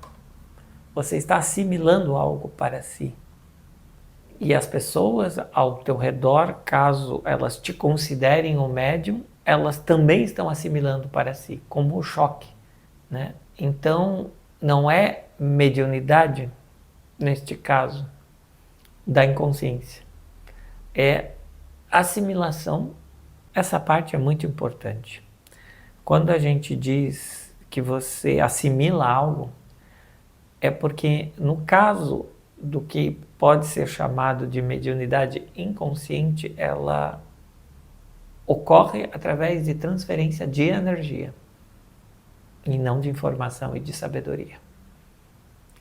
você está assimilando algo para si. E as pessoas ao teu redor, caso elas te considerem um médium, elas também estão assimilando para si, como o choque, né? Então, não é mediunidade, neste caso, da inconsciência. É assimilação. Essa parte é muito importante. Quando a gente diz que você assimila algo, é porque no caso do que pode ser chamado de mediunidade inconsciente, ela ocorre através de transferência de energia e não de informação e de sabedoria.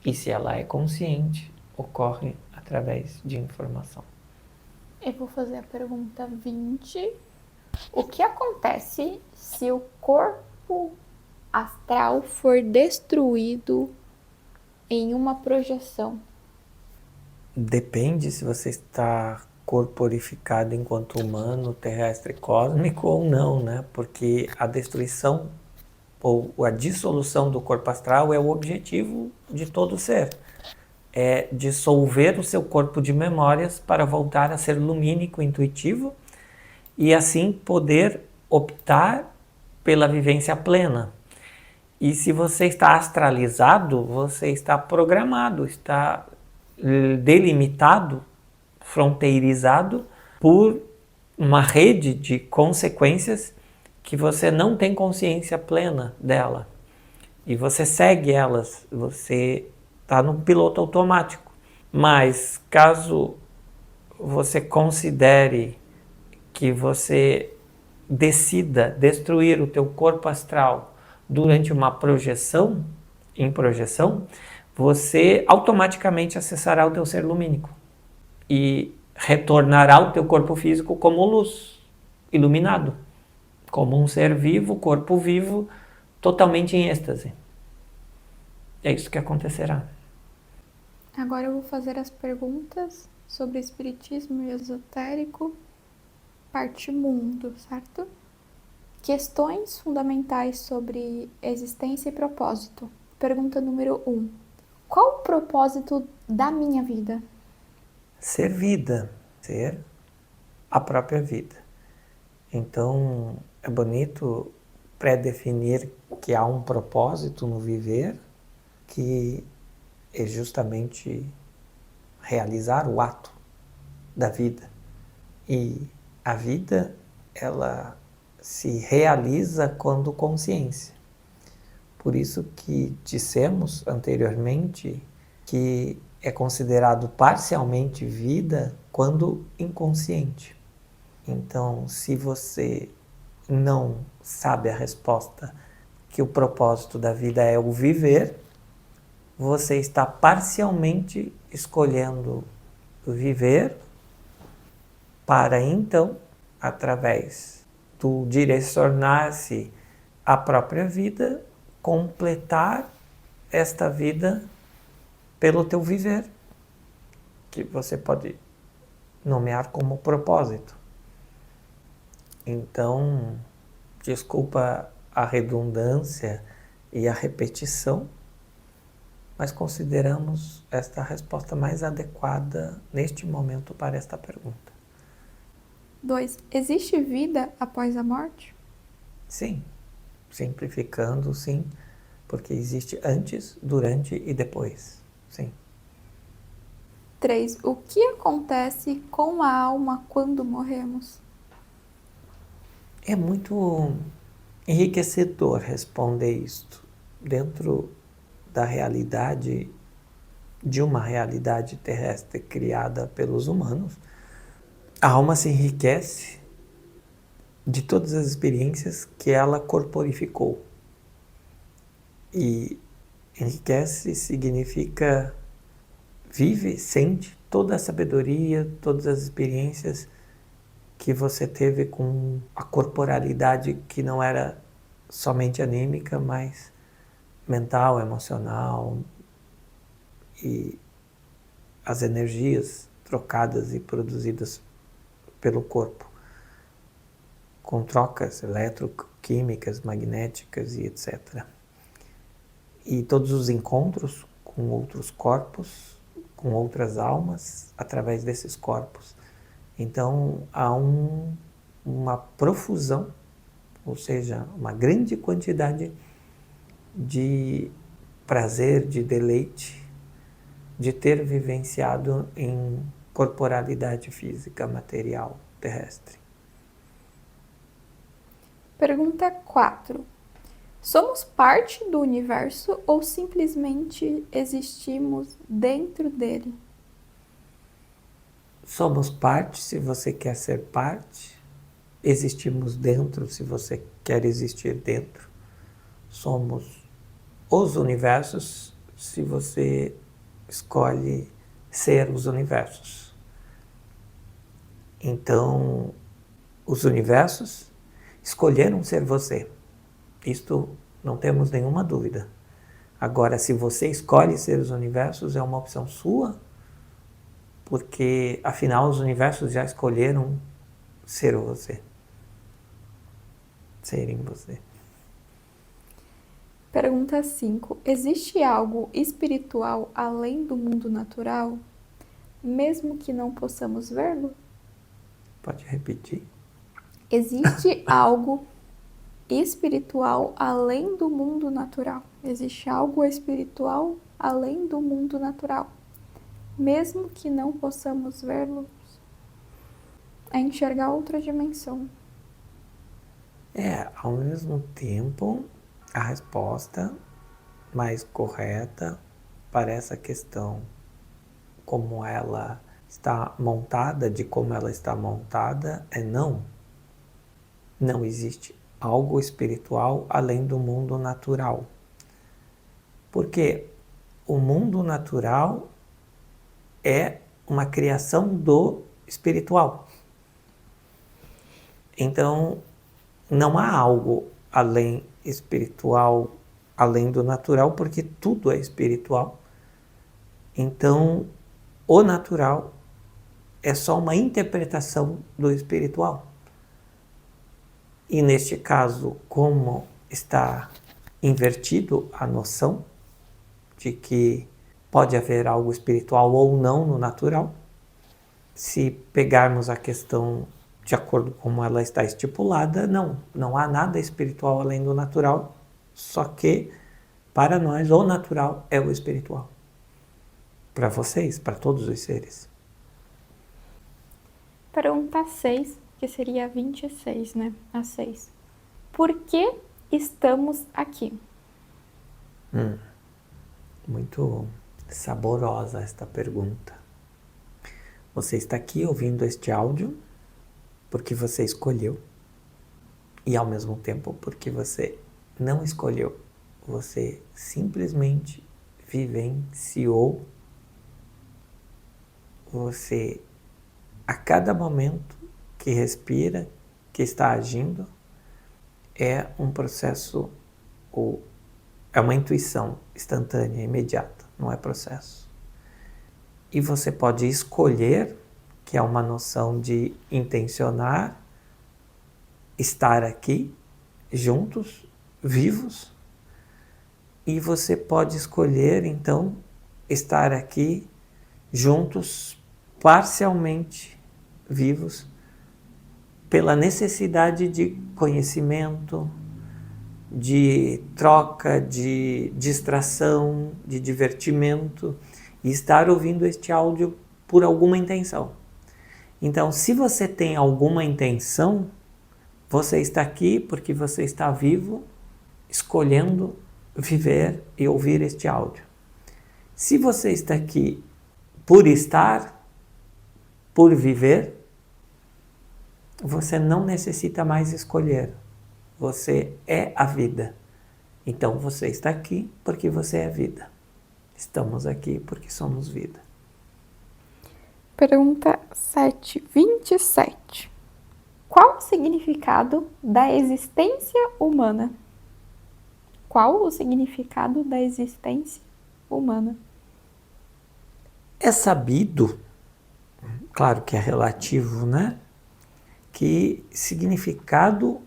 E se ela é consciente, ocorre através de informação. Eu vou fazer a pergunta 20. O que acontece se o corpo astral for destruído em uma projeção? Depende se você está corporificado enquanto humano, terrestre, cósmico ou não, né? Porque a destruição ou a dissolução do corpo astral é o objetivo de todo ser. É dissolver o seu corpo de memórias para voltar a ser lumínico, intuitivo e assim poder optar pela vivência plena. E se você está astralizado, você está programado, está delimitado, fronteirizado por uma rede de consequências que você não tem consciência plena dela. E você segue elas, você está no piloto automático. Mas caso você considere que você decida destruir o teu corpo astral durante uma projeção, em projeção, você automaticamente acessará o teu ser lumínico e retornará ao teu corpo físico como luz, iluminado, como um ser vivo, corpo vivo, totalmente em êxtase. É isso que acontecerá. Agora eu vou fazer as perguntas sobre espiritismo e esotérico, parte mundo, certo? Questões fundamentais sobre existência e propósito. Pergunta número 1. Qual o propósito da minha vida? Ser vida, ser a própria vida. Então, é bonito pré-definir que há um propósito no viver, que é justamente realizar o ato da vida. E a vida, ela se realiza quando consciência. Por isso que dissemos anteriormente que é considerado parcialmente vida quando inconsciente. Então, se você não sabe a resposta que o propósito da vida é o viver, você está parcialmente escolhendo viver para então, através do direcionar-se à própria vida, completar esta vida pelo teu viver, que você pode nomear como propósito. Então, desculpa a redundância e a repetição, mas consideramos esta resposta mais adequada neste momento para esta pergunta. 2. Existe vida após a morte? Sim, simplificando, sim, porque existe antes, durante e depois, sim. 3. O que acontece com a alma quando morremos? É muito enriquecedor responder isto dentro da realidade, de uma realidade terrestre criada pelos humanos. A alma se enriquece de todas as experiências que ela corporificou. E enriquece significa vive, sente toda a sabedoria, todas as experiências que você teve com a corporalidade que não era somente anímica, mas mental, emocional, e as energias trocadas e produzidas pelo corpo, com trocas eletroquímicas, magnéticas e etc. E todos os encontros com outros corpos, com outras almas, através desses corpos. Então, há uma profusão, ou seja, uma grande quantidade de prazer, de deleite, de ter vivenciado em corporalidade física, material, terrestre. Pergunta 4. Somos parte do universo ou simplesmente existimos dentro dele? Somos parte, se você quer ser parte. Existimos dentro, se você quer existir dentro. Somos os universos, se você escolhe ser os universos. Então, os universos escolheram ser você. Isto não temos nenhuma dúvida. Agora, se você escolhe ser os universos, é uma opção sua, porque, afinal, os universos já escolheram ser você. Serem você. Pergunta 5. Existe algo espiritual além do mundo natural, mesmo que não possamos vê-lo? Pode repetir? Existe algo espiritual além do mundo natural? Existe algo espiritual além do mundo natural, mesmo que não possamos vê-lo? É enxergar outra dimensão. Ao mesmo tempo, a resposta mais correta para essa questão, como ela está montada, de como ela está montada, é não. Não existe algo espiritual além do mundo natural. Porque o mundo natural é uma criação do espiritual. Então, não há algo além espiritual, além do natural, porque tudo é espiritual. Então, o natural é só uma interpretação do espiritual. E neste caso, como está invertido a noção de que pode haver algo espiritual ou não no natural, se pegarmos a questão de acordo com como ela está estipulada, não há nada espiritual além do natural, só que para nós o natural é o espiritual. Para vocês, para todos os seres. Pergunta 6, que seria 26, né? A 6. Por que estamos aqui? Muito saborosa esta pergunta. Você está aqui ouvindo este áudio porque você escolheu e ao mesmo tempo porque você não escolheu. Você simplesmente vivenciou. Você, a cada momento que respira, que está agindo, é um processo, ou é uma intuição instantânea, imediata, não é processo. E você pode escolher, que é uma noção de intencionar, estar aqui, juntos, vivos, e você pode escolher, então, estar aqui, juntos, parcialmente vivos, pela necessidade de conhecimento, de troca, de distração, de divertimento, e estar ouvindo este áudio por alguma intenção. Então, se você tem alguma intenção, você está aqui porque você está vivo, escolhendo viver e ouvir este áudio. Se você está aqui por estar, por viver, você não necessita mais escolher. Você é a vida. Então você está aqui porque você é vida. Estamos aqui porque somos vida. Pergunta 7, 27. Qual o significado da existência humana? Qual o significado da existência humana? É sabido, claro que é relativo, né? Que significado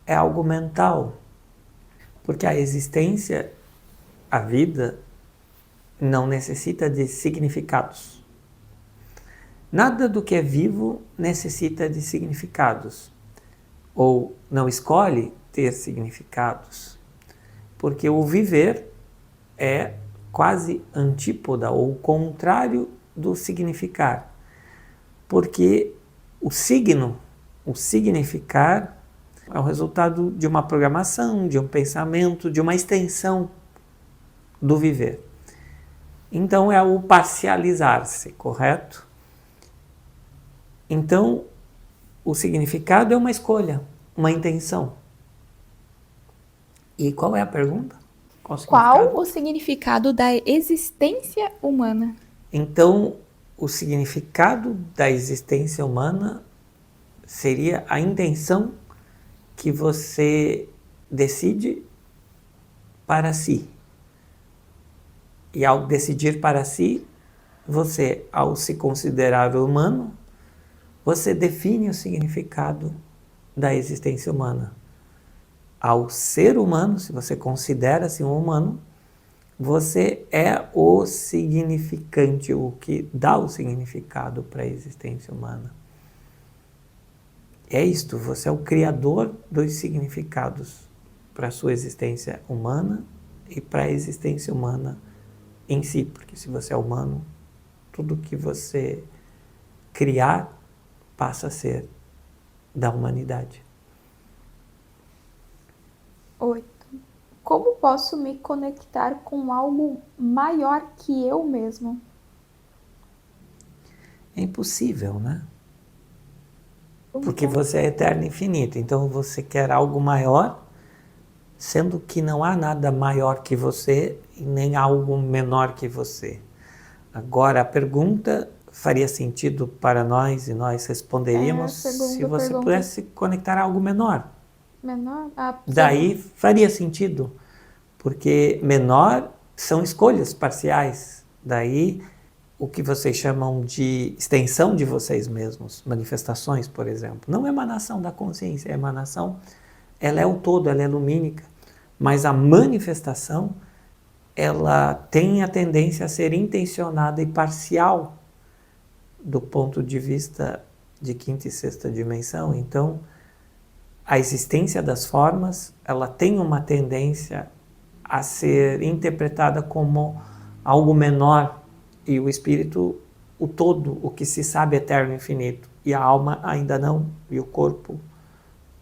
é algo mental. Porque a existência, a vida, não necessita de significados. Nada do que é vivo necessita de significados. Ou não escolhe ter significados. Porque o viver é quase antípoda ou contrário do significar. Porque o signo, o significar, é o resultado de uma programação, de um pensamento, de uma extensão do viver. Então é o parcializar-se, correto? Então, o significado é uma escolha, uma intenção. E qual é a pergunta? Qual o significado da existência humana? Então, o significado da existência humana seria a intenção que você decide para si. E ao decidir para si, você, ao se considerar humano, você define o significado da existência humana. Ao ser humano, se você considera-se um humano, você é o significante, o que dá o significado para a existência humana. É isto, você é o criador dos significados para a sua existência humana e para a existência humana em si, porque se você é humano, tudo que você criar passa a ser da humanidade. 8. Como posso me conectar com algo maior que eu mesmo? É impossível, né? Porque você é eterno e infinito, então você quer algo maior, sendo que não há nada maior que você e nem algo menor que você. Agora, a pergunta faria sentido para nós e nós responderíamos se você pudesse conectar a algo menor. Menor? Daí faria sentido, porque menor são escolhas parciais. Daí o que vocês chamam de extensão de vocês mesmos, manifestações, por exemplo. Não é emanação da consciência, é emanação, ela é o todo, ela é lumínica. Mas a manifestação, ela tem a tendência a ser intencionada e parcial do ponto de vista de quinta e sexta dimensão. Então, a existência das formas, ela tem uma tendência a ser interpretada como algo menor, e o espírito, o todo, o que se sabe eterno e infinito, e a alma ainda não, e o corpo,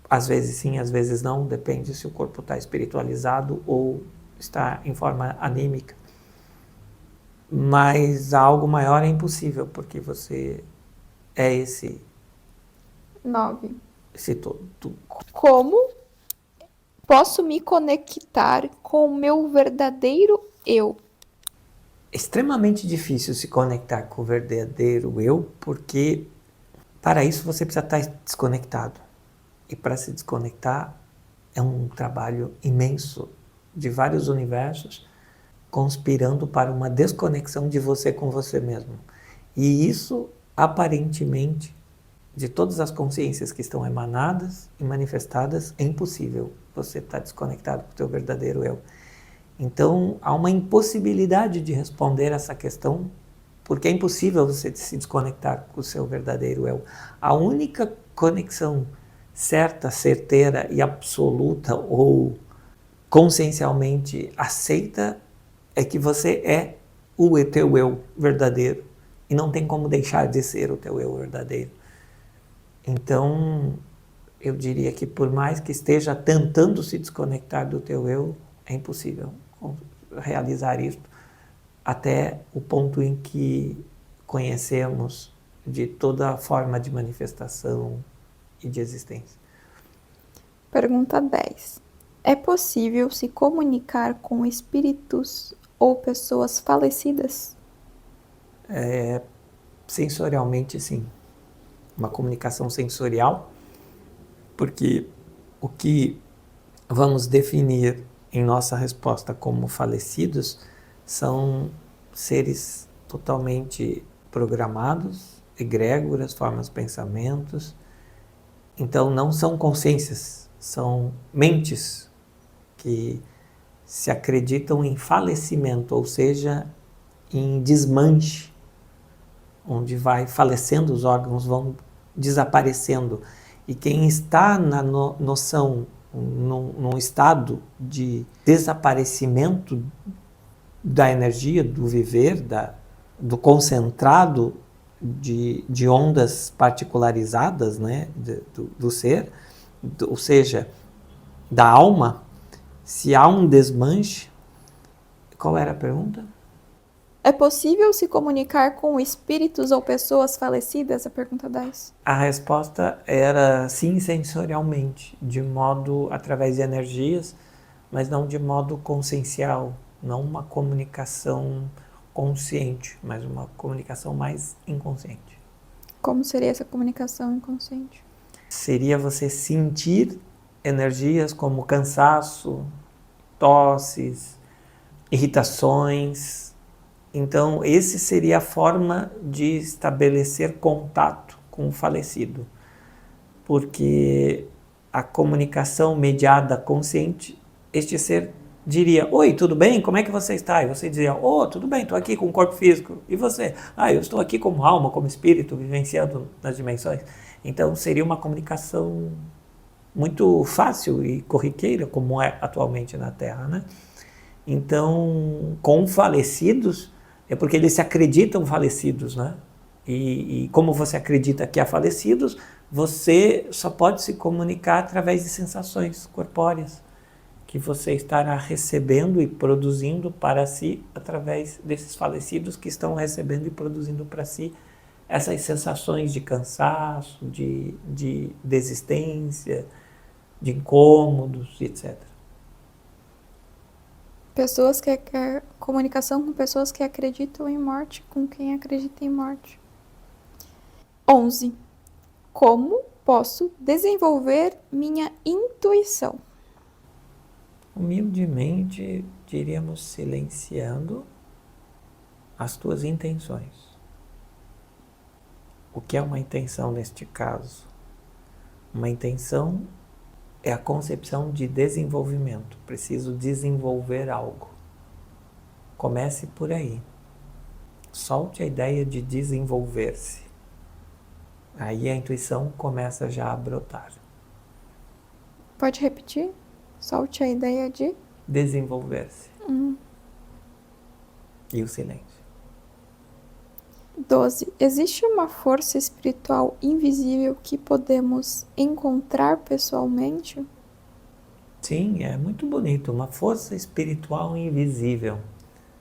às vezes sim, às vezes não, depende se o corpo está espiritualizado ou está em forma anímica. Mas algo maior é impossível, porque você é esse 9. Esse todo. Como posso me conectar com o meu verdadeiro eu? É extremamente difícil se conectar com o verdadeiro eu, porque para isso você precisa estar desconectado. E para se desconectar é um trabalho imenso de vários universos conspirando para uma desconexão de você com você mesmo. E isso, aparentemente, de todas as consciências que estão emanadas e manifestadas, é impossível você estar desconectado com o teu verdadeiro eu. Então, há uma impossibilidade de responder essa questão, porque é impossível você se desconectar com o seu verdadeiro eu. A única conexão certa, certeira e absoluta ou consciencialmente aceita é que você é o teu eu verdadeiro e não tem como deixar de ser o teu eu verdadeiro. Então, eu diria que por mais que esteja tentando se desconectar do teu eu, é impossível realizar isso até o ponto em que conhecemos de toda forma de manifestação e de existência. Pergunta 10. É possível se comunicar com espíritos ou pessoas falecidas? Sensorialmente, sim. Uma comunicação sensorial, porque o que vamos definir em nossa resposta como falecidos são seres totalmente programados, egrégoras, formas de pensamentos. Então não são consciências, são mentes que se acreditam em falecimento, ou seja, em desmanche, onde vai falecendo, os órgãos vão desaparecendo. E quem está na noção, num estado de desaparecimento da energia, do viver, do concentrado de ondas particularizadas, né, do ser, ou seja, da alma, se há um desmanche. Qual era a pergunta? É possível se comunicar com espíritos ou pessoas falecidas? A pergunta 10. A resposta era sim, sensorialmente, de modo através de energias, mas não de modo consciencial, não uma comunicação consciente, mas uma comunicação mais inconsciente. Como seria essa comunicação inconsciente? Seria você sentir energias como cansaço, tosses, irritações. Então, esse seria a forma de estabelecer contato com o falecido. Porque a comunicação mediada consciente, este ser diria: oi, tudo bem? Como é que você está? E você dizia: oh, tudo bem, estou aqui com o corpo físico. E você? Eu estou aqui como alma, como espírito, vivenciando nas dimensões. Então, seria uma comunicação muito fácil e corriqueira, como é atualmente na Terra, né? Então, com falecidos, é porque eles se acreditam falecidos, né? E como você acredita que há falecidos, você só pode se comunicar através de sensações corpóreas que você estará recebendo e produzindo para si através desses falecidos que estão recebendo e produzindo para si essas sensações de cansaço, de desistência, de incômodos, etc. Comunicação com pessoas que acreditam em morte, com quem acredita em morte. 11. Como posso desenvolver minha intuição? Humildemente, diríamos silenciando as tuas intenções. O que é uma intenção neste caso? Uma intenção é a concepção de desenvolvimento. Preciso desenvolver algo. Comece por aí. Solte a ideia de desenvolver-se. Aí a intuição começa já a brotar. Pode repetir? Solte a ideia de desenvolver-se. E o silêncio. 12. Existe uma força espiritual invisível que podemos encontrar pessoalmente? Sim, é muito bonito. Uma força espiritual invisível.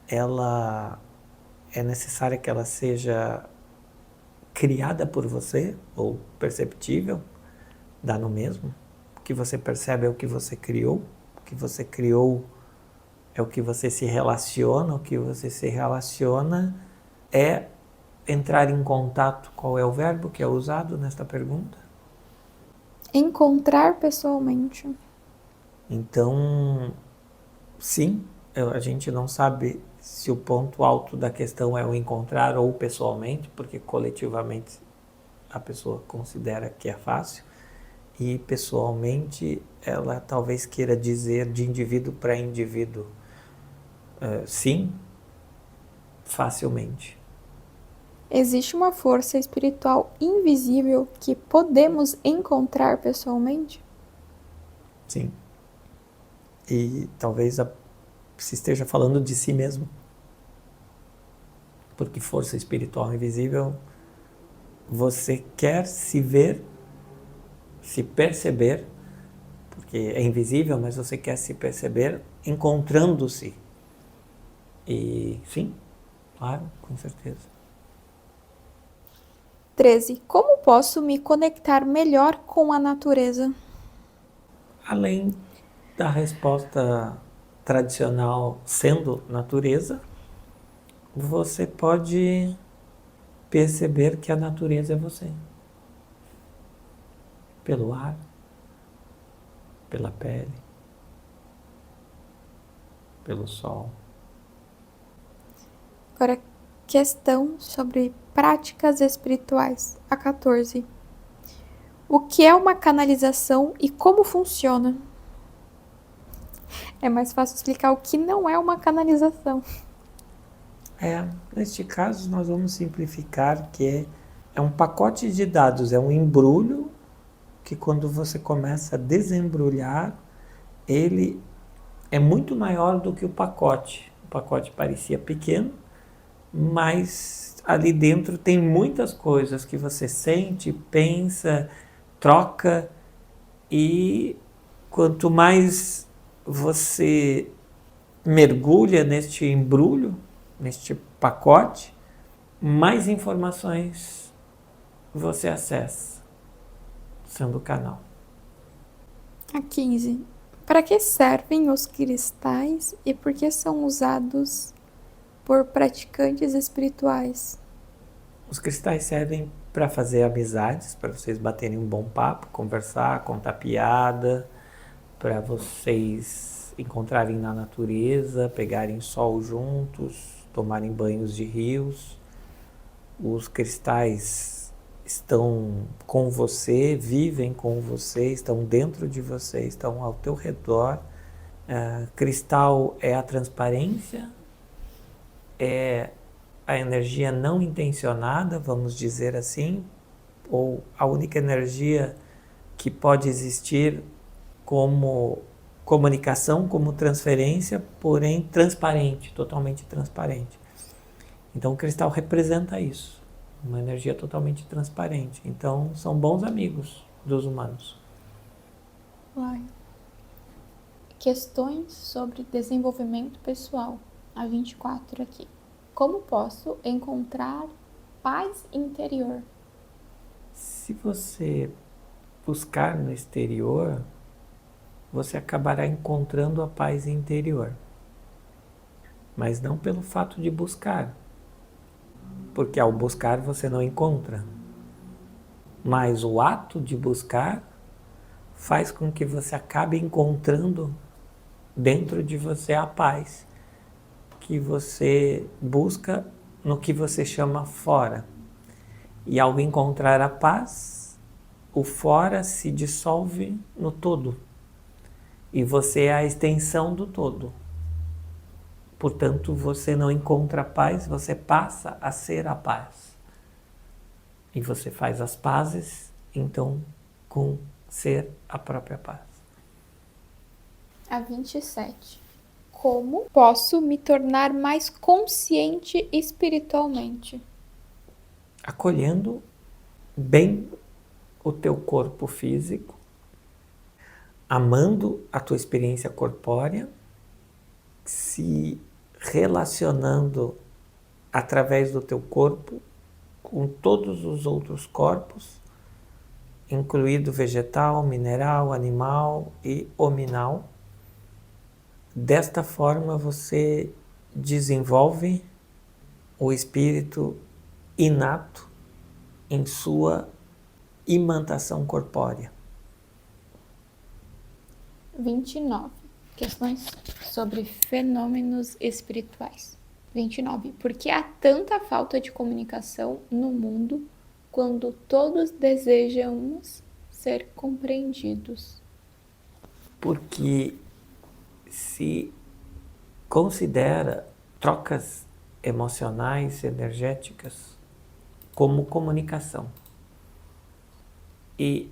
Ela é necessária que ela seja criada por você ou perceptível, dá no mesmo. O que você percebe é o que você criou. O que você criou é o que você se relaciona. O que você se relaciona é entrar em contato. Qual é o verbo que é usado nesta pergunta? Encontrar pessoalmente. Então, sim, a gente não sabe se o ponto alto da questão é o encontrar ou pessoalmente, porque coletivamente a pessoa considera que é fácil, e pessoalmente ela talvez queira dizer de indivíduo para indivíduo. Sim, facilmente. Existe uma força espiritual invisível que podemos encontrar pessoalmente? Sim. E talvez se esteja falando de si mesmo. Porque força espiritual invisível, você quer se ver, se perceber, porque é invisível, mas você quer se perceber encontrando-se. E sim, claro, com certeza. 13. Como posso me conectar melhor com a natureza? Além da resposta tradicional sendo natureza, você pode perceber que a natureza é você. Pelo ar, pela pele, pelo sol. Agora, questão sobre práticas espirituais. A 14. O que é uma canalização e como funciona? É mais fácil explicar o que não é uma canalização. Neste caso nós vamos simplificar que é um pacote de dados, é um embrulho que quando você começa a desembrulhar, ele é muito maior do que o pacote. O pacote parecia pequeno, mas ali dentro tem muitas coisas que você sente, pensa, troca, e quanto mais você mergulha neste embrulho, neste pacote, mais informações você acessa, sendo o canal. A 15. Para que servem os cristais e por que são usados por praticantes espirituais? Os cristais servem para fazer amizades, para vocês baterem um bom papo, conversar, contar piada, para vocês encontrarem na natureza, pegarem sol juntos, tomarem banhos de rios. Os cristais estão com você, vivem com você, estão dentro de você, estão ao teu redor. Cristal é a transparência, é a energia não intencionada, vamos dizer assim, ou a única energia que pode existir como comunicação, como transferência, porém transparente, totalmente transparente. Então o cristal representa isso, uma energia totalmente transparente. Então são bons amigos dos humanos. Uai. Questões sobre desenvolvimento pessoal. A 24 aqui. Como posso encontrar paz interior? Se você buscar no exterior, você acabará encontrando a paz interior. Mas não pelo fato de buscar, porque ao buscar você não encontra. Mas o ato de buscar faz com que você acabe encontrando dentro de você a paz que você busca no que você chama fora. E ao encontrar a paz, o fora se dissolve no todo. E você é a extensão do todo. Portanto, você não encontra a paz, você passa a ser a paz. E você faz as pazes, então, com ser a própria paz. A 27. Como posso me tornar mais consciente espiritualmente? Acolhendo bem o teu corpo físico, amando a tua experiência corpórea, se relacionando através do teu corpo com todos os outros corpos, incluído vegetal, mineral, animal e hominal. Desta forma você desenvolve o espírito inato em sua imantação corpórea. 29. Questões sobre fenômenos espirituais. 29. Por que há tanta falta de comunicação no mundo quando todos desejamos ser compreendidos? Porque se considera trocas emocionais, energéticas, como comunicação. E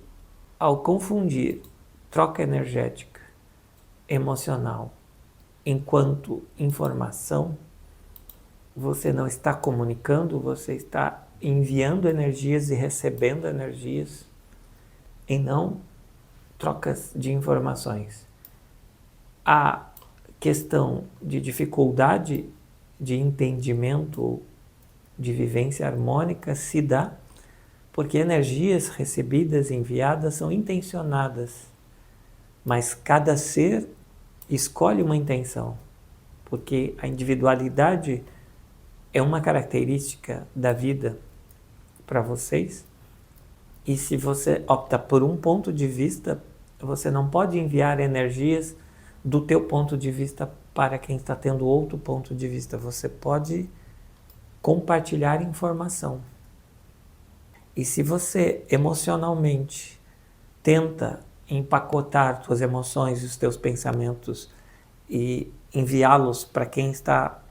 ao confundir troca energética, emocional, enquanto informação, você não está comunicando, você está enviando energias e recebendo energias, e não trocas de informações. A questão de dificuldade de entendimento, de vivência harmônica se dá porque energias recebidas e enviadas são intencionadas, mas cada ser escolhe uma intenção, porque a individualidade é uma característica da vida para vocês, e se você opta por um ponto de vista, você não pode enviar energias do teu ponto de vista para quem está tendo outro ponto de vista. Você pode compartilhar informação. E se você emocionalmente tenta empacotar suas emoções e os teus pensamentos e enviá-los para quem está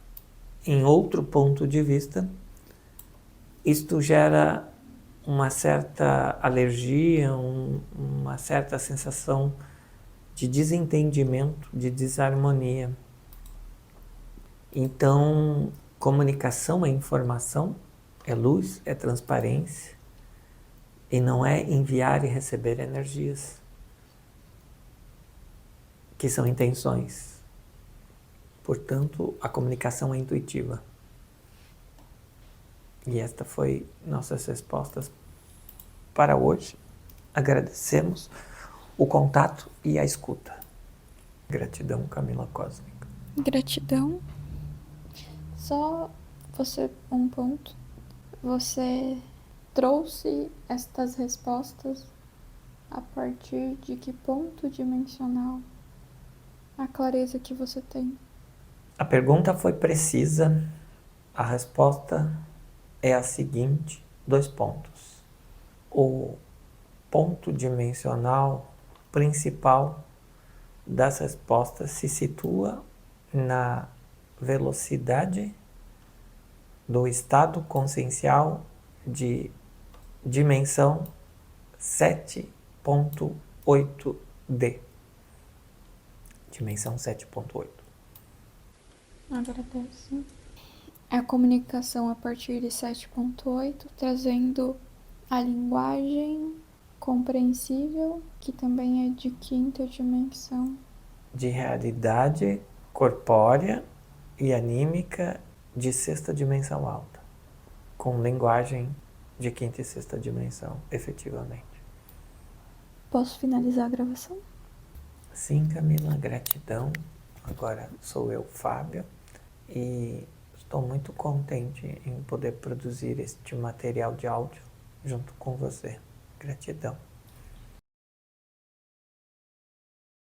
em outro ponto de vista, isto gera uma certa alergia, uma certa sensação de desentendimento, de desarmonia. Então, comunicação é informação, é luz, é transparência, e não é enviar e receber energias, que são intenções. Portanto, a comunicação é intuitiva. E esta foi nossas respostas para hoje. Agradecemos o contato e a escuta. Gratidão, Camila Cósmica. Gratidão. só um ponto. Você trouxe estas respostas a partir de que ponto dimensional? A clareza que você tem. A pergunta foi precisa, a resposta é a seguinte, 2 pontos. O ponto dimensional principal das respostas se situa na velocidade do estado consciencial de dimensão 7.8D. Dimensão 7.8. Agradeço. A comunicação a partir de 7.8, trazendo a linguagem compreensível, que também é de 5ª dimensão. De realidade corpórea e anímica de 6ª dimensão alta, com linguagem de 5ª e 6ª dimensão, efetivamente. Posso finalizar a gravação? Sim, Camila, gratidão. Agora sou eu, Fábio, e estou muito contente em poder produzir este material de áudio junto com você. Gratidão.